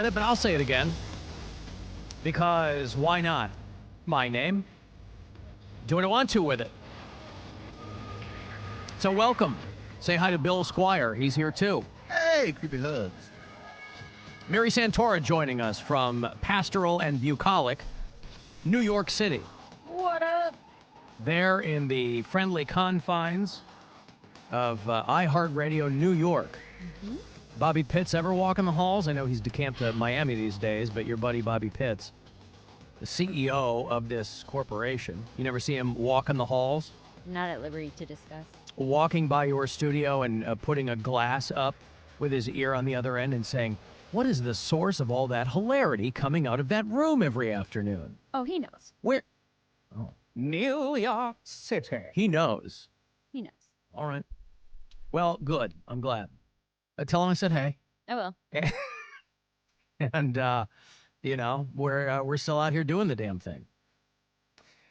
said it, but I'll say it again. Because why not? My name. Do what I want to with it. So welcome. Say hi to Bill Squire. He's here too. Hey, creepy hugs. Mary Santora joining us from pastoral and bucolic New York City. What up? There in the friendly confines of iHeartRadio New York. Mm-hmm. Bobby Pitts ever walking the halls? I know he's decamped to Miami these days, but your buddy Bobby Pitts, the CEO of this corporation, you never see him walking the halls? Not at liberty to discuss. Walking by your studio and putting a glass up with his ear on the other end and saying, what is the source of all that hilarity coming out of that room every afternoon? Oh, he knows. Where? Oh. New York City. He knows. He knows. All right. Well, good. I'm glad. Tell him I said hey. I will. And, you know, we're still out here doing the damn thing.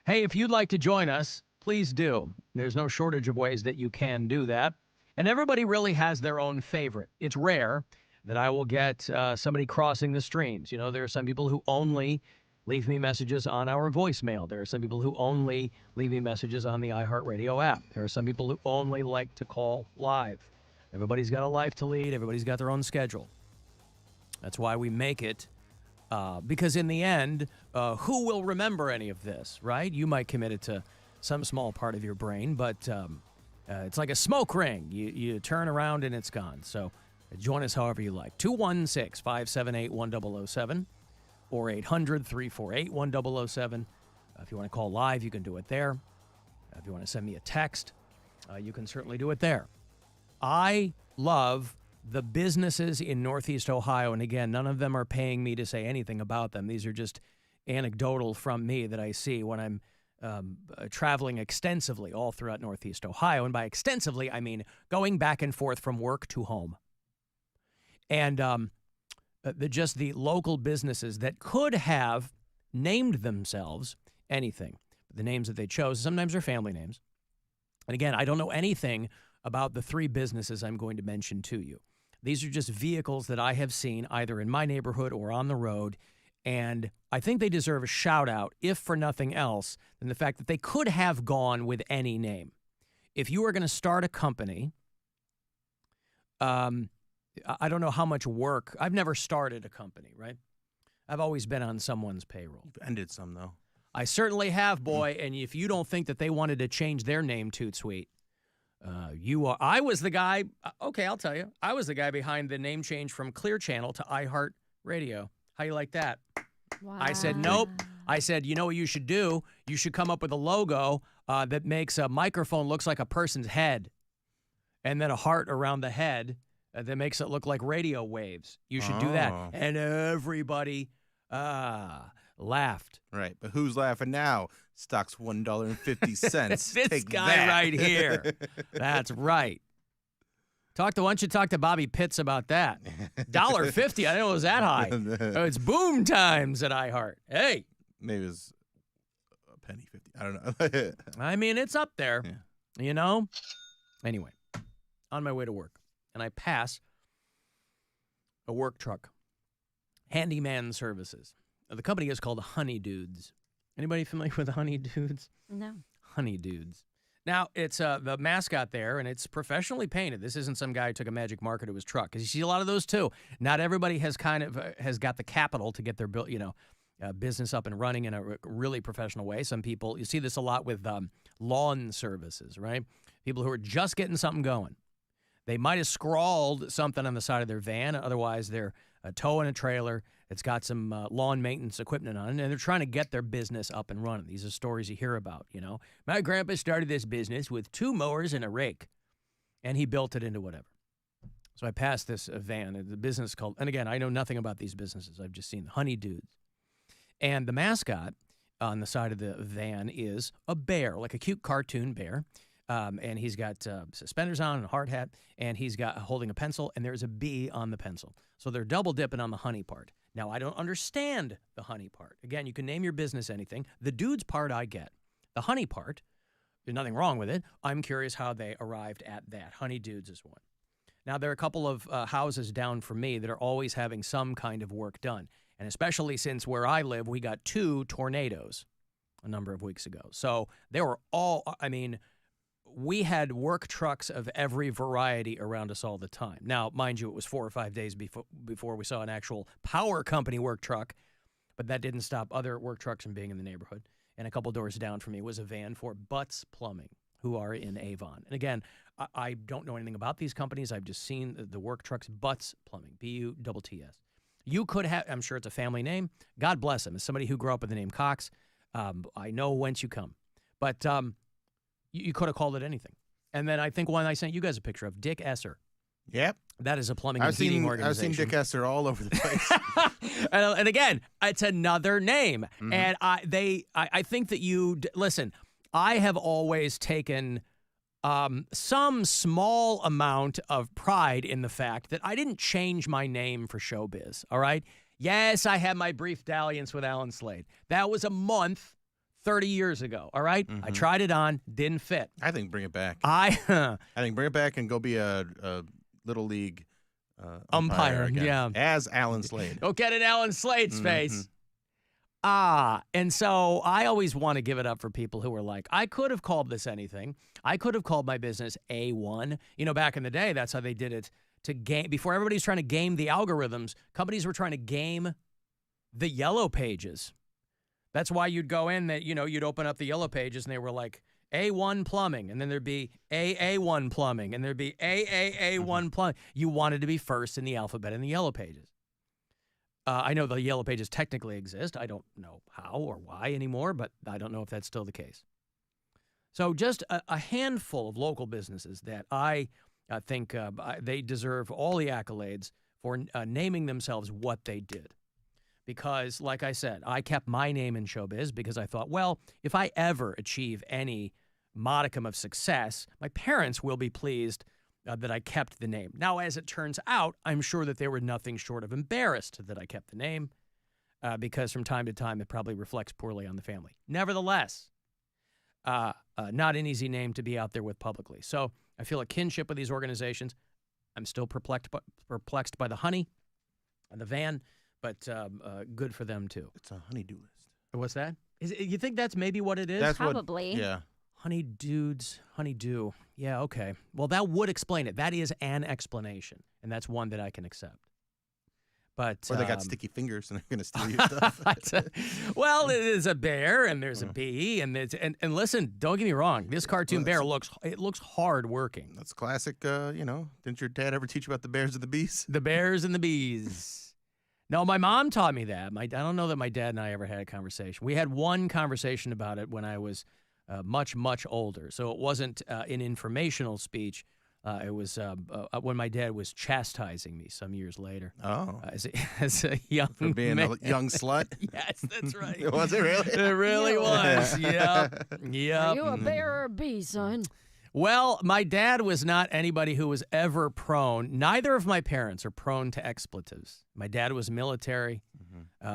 Hey, if you'd like to join us, please do. There's no shortage of ways that you can do that. And everybody really has their own favorite. It's rare that I will get somebody crossing the streams. You know, there are some people who only leave me messages on our voicemail. There are some people who only leave me messages on the iHeartRadio app. There are some people who only like to call live. Everybody's got a life to lead. Everybody's got their own schedule. That's why we make it. Because in the end, who will remember any of this, right? You might commit it to some small part of your brain, but it's like a smoke ring. You turn around and it's gone. So join us however you like. 216-578-1007 or 800-348-1007. If you want to call live, you can do it there. If you want to send me a text, you can certainly do it there. I love the businesses in Northeast Ohio, and again, none of them are paying me to say anything about them. These are just anecdotal from me that I see when I'm traveling extensively all throughout Northeast Ohio. And by extensively, I mean going back and forth from work to home. And just the local businesses that could have named themselves anything. The names that they chose sometimes are family names. And again, I don't know anything about the three businesses I'm going to mention to you. These are just vehicles that I have seen either in my neighborhood or on the road, and I think they deserve a shout-out, if for nothing else, than the fact that they could have gone with any name. If you are going to start a company, I don't know how much work. I've never started a company, right? I've always been on someone's payroll. You've ended some, though. I certainly have, boy, and if you don't think that they wanted to change their name toot sweet, you are. I was the guy. Okay, I'll tell you. I was the guy behind the name change from Clear Channel to iHeartRadio. How you like that? Wow. I said, nope. I said, you know what you should do? You should come up with a logo that makes a microphone looks like a person's head and then a heart around the head that makes it look like radio waves. You should do that. And everybody laughed. Right, but who's laughing now? Stock's $1.50. This Take guy that. right here. That's right. Why don't you talk to Bobby Pitts about that? $1.50. I didn't know it was that high. Oh, it's boom times at iHeart. Hey. Maybe it's a penny 50. I don't know. I mean, it's up there. Yeah. You know? Anyway, on my way to work, and I pass a work truck. Handyman Services. The company is called Honey Dudes. Anybody familiar with Honey Dudes? No. Honey Dudes. Now, it's the mascot there, and it's professionally painted. This isn't some guy who took a magic marker to his truck, because you see a lot of those, too. Not everybody has has got the capital to get their business up and running in a really professional way. Some people, you see this a lot with lawn services, right? People who are just getting something going. They might have scrawled something on the side of their van. Otherwise, they're towing a trailer. It's got some lawn maintenance equipment on it, and they're trying to get their business up and running. These are stories you hear about, you know. My grandpa started this business with 2 mowers and a rake, and he built it into whatever. So I passed this van, the business called, and again, I know nothing about these businesses. I've just seen the Honey Dudes. And the mascot on the side of the van is a bear, like a cute cartoon bear. And he's got suspenders on and a hard hat, and he's got holding a pencil, and there's a bee on the pencil. So they're double dipping on the honey part. Now, I don't understand the honey part. Again, you can name your business anything. The dudes part I get. The honey part, there's nothing wrong with it. I'm curious how they arrived at that. Honey Dudes is one. Now, there are a couple of houses down from me that are always having some kind of work done. And especially since where I live, we got 2 tornadoes a number of weeks ago. So they were all, I mean, we had work trucks of every variety around us all the time. Now, mind you, it was 4 or 5 days before we saw an actual power company work truck, but that didn't stop other work trucks from being in the neighborhood. And a couple doors down from me was a van for Butts Plumbing, who are in Avon. And again, I don't know anything about these companies. I've just seen the work trucks, Butts Plumbing, Butts. You could have, I'm sure it's a family name. God bless them. As somebody who grew up with the name Cox, I know whence you come. But you could have called it anything. And then I think one I sent you guys a picture of, Dick Esser. Yep. That is a plumbing and heating organization. I've seen Dick Esser all over the place. and again, it's another name. Mm-hmm. And I think that listen, I have always taken some small amount of pride in the fact that I didn't change my name for showbiz, all right? Yes, I had my brief dalliance with Alan Slade. That was a month 30 years ago, all right? I tried it on, didn't fit. I think bring it back. I think bring it back and go be a Little League umpire again, yeah. as Alan Slade. Go get in Alan Slade's face. And so I always want to give it up for people who are like, I could have called this anything. I could have called my business A1. You know, back in the day, that's how they did it to game. Before everybody's trying to game the algorithms, companies were trying to game the yellow pages. That's why you'd go in, you'd open up the yellow pages and they were like A1 plumbing, and then there'd be AA1 plumbing, and there'd be AAA1 plumbing. You wanted to be first in the alphabet in the yellow pages. I know the yellow pages technically exist. I don't know how or why anymore, but I don't know if that's still the case. So just a handful of local businesses that I think they deserve all the accolades for naming themselves what they did. Because, like I said, I kept my name in showbiz because I thought, well, if I ever achieve any modicum of success, my parents will be pleased that I kept the name. Now, as it turns out, I'm sure that they were nothing short of embarrassed that I kept the name because from time to time it probably reflects poorly on the family. Nevertheless, not an easy name to be out there with publicly. So I feel a kinship with these organizations. I'm still perplexed by the honey and the van, but good for them too. It's a honeydew list. What's that? You think that's maybe what it is? That's Probably. Yeah. Honeydew. Yeah, okay. Well, that would explain it. That is an explanation, and that's one that I can accept. But or they got sticky fingers and they're going to steal your stuff. Well, there's a bear and there's a bee and listen, don't get me wrong. This cartoon bear looks hard working. That's classic. Didn't your dad ever teach you about the bears and the bees? The bears and the bees. No, my mom taught me that. I don't know that my dad and I ever had a conversation. We had one conversation about it when I was much, much older. So it wasn't an informational speech. It was when my dad was chastising me some years later. Oh. As a young For being man. a young slut? Yes, that's right. Was it really? It really was. Yep. Are you a bear or a bee, son? Well, my dad was not anybody who was ever prone. Neither of my parents are prone to expletives. My dad was military.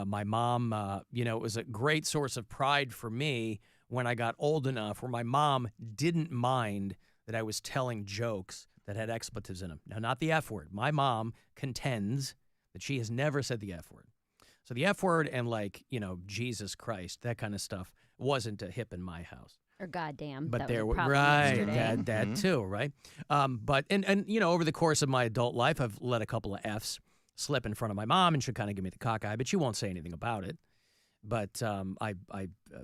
My mom, it was a great source of pride for me when I got old enough where my mom didn't mind that I was telling jokes that had expletives in them. Now, not the F word. My mom contends that she has never said the F word. So the F word and Jesus Christ, that kind of stuff wasn't a hip in my house. Or goddamn. But that there was were probably right, yesterday. that too, right? But over the course of my adult life, I've let a couple of Fs slip in front of my mom, and she'll kind of give me the cockeye, but she won't say anything about it. But I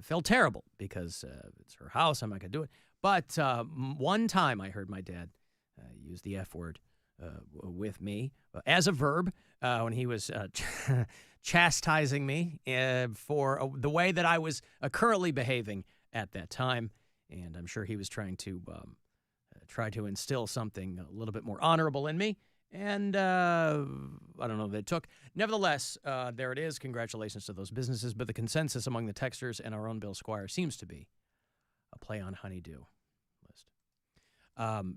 felt terrible because it's her house. I'm not gonna do it. But one time I heard my dad use the F word with me as a verb when he was chastising me for the way that I was currently behaving at that time, and I'm sure he was trying to try to instill something a little bit more honorable in me, and I don't know that it took. Nevertheless, there it is. Congratulations to those businesses, but the consensus among the texters and our own Bill Squire seems to be a play on honeydew list.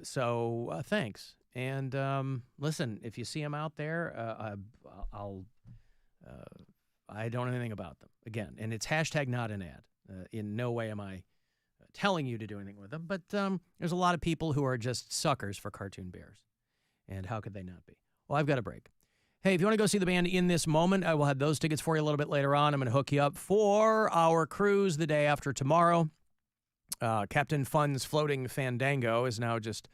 So thanks, and listen, if you see them out there, I don't know anything about them, again, and it's hashtag not an ad. In no way am I telling you to do anything with them, but there's a lot of people who are just suckers for cartoon bears. And how could they not be? Well, I've got a break. Hey, if you want to go see the band In This Moment, I will have those tickets for you a little bit later on. I'm going to hook you up for our cruise the day after tomorrow. Captain Fun's Floating Fandango is now just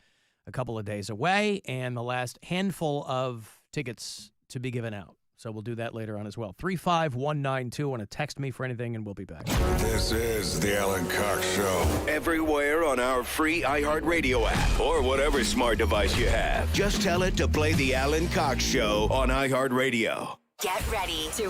a couple of days away, and the last handful of tickets to be given out. So we'll do that later on as well. 35192. Want to text me for anything, and we'll be back. This is the Alan Cox Show. Everywhere on our free iHeartRadio app or whatever smart device you have. Just tell it to play the Alan Cox Show on iHeartRadio. Get ready to